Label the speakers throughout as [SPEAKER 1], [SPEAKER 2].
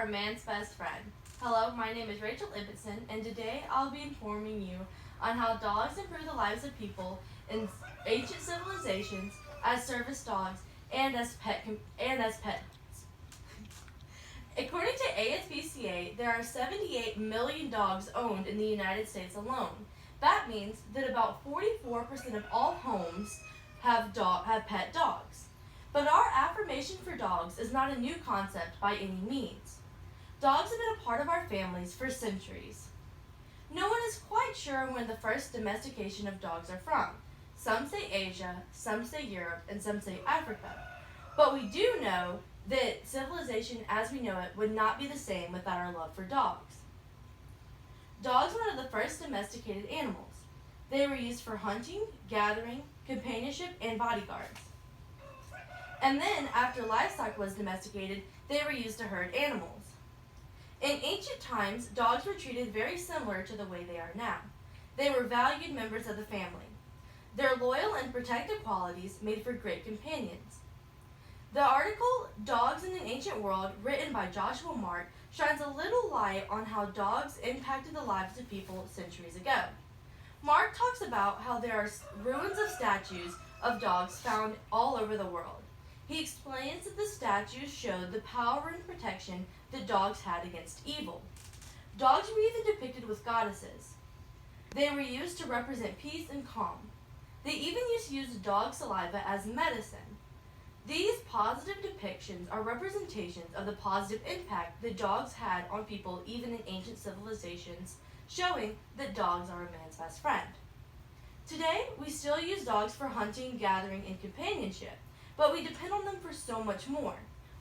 [SPEAKER 1] a man's best friend. Hello, my name is Rachel Ibbotson, and today I'll be informing you on how dogs improve the lives of people in ancient civilizations as service dogs and as pets. According to ASPCA, there are 78 million dogs owned in the United States alone. That means that about 44% of all homes have pet dogs. But our affirmation for dogs is not a new concept by any means. Dogs have been a part of our families for centuries. No one is quite sure when the first domestication of dogs are from. Some say Asia, some say Europe, and some say Africa. But we do know that civilization as we know it would not be the same without our love for dogs. Dogs were one of the first domesticated animals. They were used for hunting, gathering, companionship, and bodyguards. And then, after livestock was domesticated, they were used to herd animals. In ancient times, dogs were treated very similar to the way they are now. They were valued members of the family. Their loyal and protective qualities made for great companions. The article, Dogs in an Ancient World, written by Joshua Mark, shines a little light on how dogs impacted the lives of people centuries ago. Mark talks about how there are ruins of statues of dogs found all over the world. He explains that the statues showed the power and protection that dogs had against evil. Dogs were even depicted with goddesses. They were used to represent peace and calm. They even used to use dog saliva as medicine. These positive depictions are representations of the positive impact that dogs had on people even in ancient civilizations, showing that dogs are a man's best friend. Today, we still use dogs for hunting, gathering, and companionship, but we depend on them for so much more.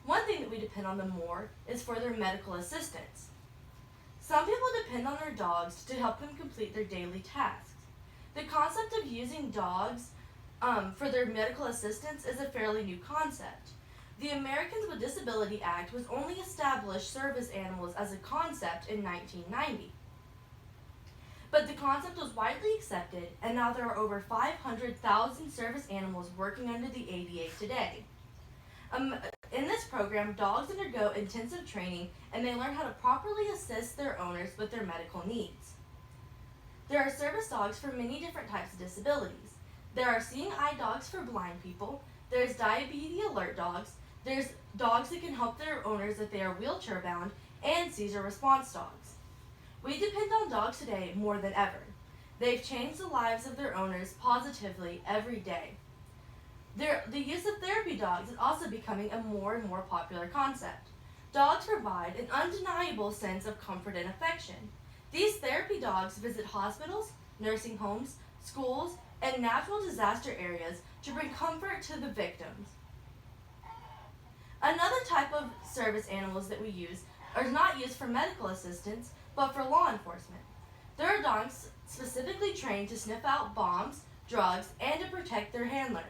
[SPEAKER 1] One thing that we depend on them more is for their medical assistance. Some people depend on their dogs to help them complete their daily tasks. The concept of using dogs for their medical assistance is a fairly new concept. The Americans with Disability Act was only established service animals as a concept in 1990. But the concept was widely accepted, and now there are over 500,000 service animals working under the ADA today. In this program, dogs undergo intensive training and they learn how to properly assist their owners with their medical needs. There are service dogs for many different types of disabilities. There are seeing eye dogs for blind people, there's diabetes alert dogs, there's dogs that can help their owners if they are wheelchair bound, and seizure response dogs. We depend on dogs today more than ever. They've changed the lives of their owners positively every day. The use of therapy dogs is also becoming a more and more popular concept. Dogs provide an undeniable sense of comfort and affection. These therapy dogs visit hospitals, nursing homes, schools, and natural disaster areas to bring comfort to the victims. Another type of service animals that we use are not used for medical assistance, but for law enforcement. There are dogs specifically trained to sniff out bombs, drugs, and to protect their handler.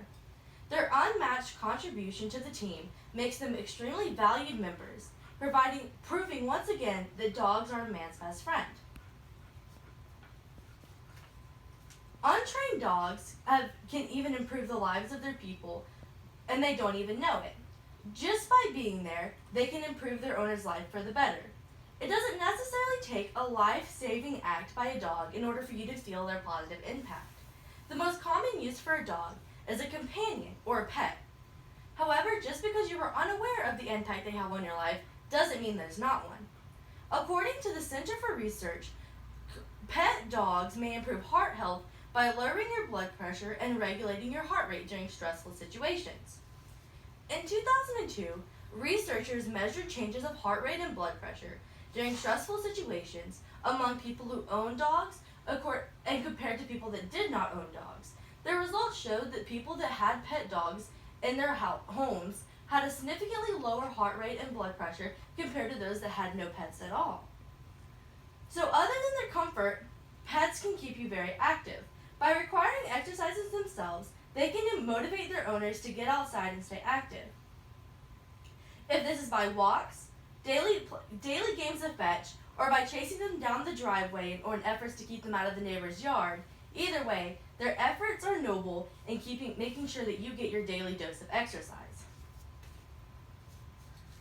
[SPEAKER 1] Their unmatched contribution to the team makes them extremely valued members, proving once again that dogs are a man's best friend. Untrained dogs can even improve the lives of their people, and they don't even know it. Just by being there, they can improve their owner's life for the better. It doesn't necessarily take a life-saving act by a dog in order for you to feel their positive impact. The most common use for a dog is a companion or a pet. However, just because you are unaware of the impact they have on your life doesn't mean there's not one. According to the Center for Research, pet dogs may improve heart health by lowering your blood pressure and regulating your heart rate during stressful situations. In 2002, researchers measured changes of heart rate and blood pressure during stressful situations among people who own dogs and compared to people that did not own dogs. The results showed that people that had pet dogs in their homes had a significantly lower heart rate and blood pressure compared to those that had no pets at all. So other than their comfort, pets can keep you very active. By requiring exercises themselves, they can motivate their owners to get outside and stay active. If this is by walks, daily games of fetch, or by chasing them down the driveway or in efforts to keep them out of the neighbor's yard, either way, their efforts are noble in making sure that you get your daily dose of exercise.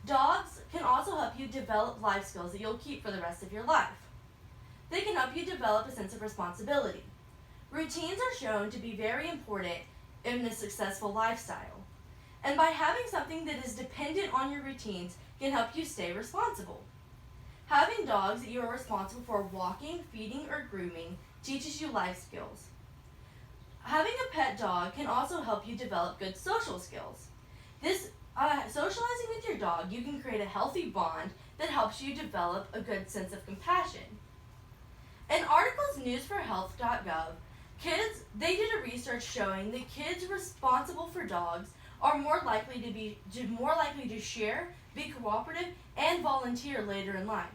[SPEAKER 1] Dogs can also help you develop life skills that you'll keep for the rest of your life. They can help you develop a sense of responsibility. Routines are shown to be very important in a successful lifestyle. And by having something that is dependent on your routines can help you stay responsible. Having dogs that you are responsible for walking, feeding, or grooming teaches you life skills. Having a pet dog can also help you develop good social skills. Socializing with your dog, you can create a healthy bond that helps you develop a good sense of compassion. In articles newsforhealth.gov, they did a research showing that kids responsible for dogs are more likely to share, be cooperative, and volunteer later in life.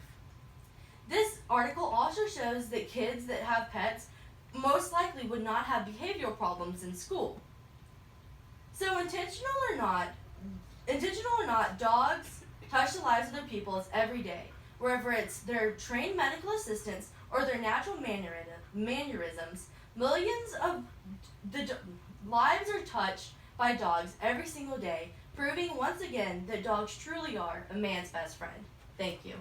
[SPEAKER 1] This article also shows that kids that have pets most likely would not have behavioral problems in school. So intentional or not, dogs touch the lives of their peoples every day, wherever it's their trained medical assistants or their natural mannerisms. Millions of lives are touched by dogs every single day, proving once again that dogs truly are a man's best friend. Thank you.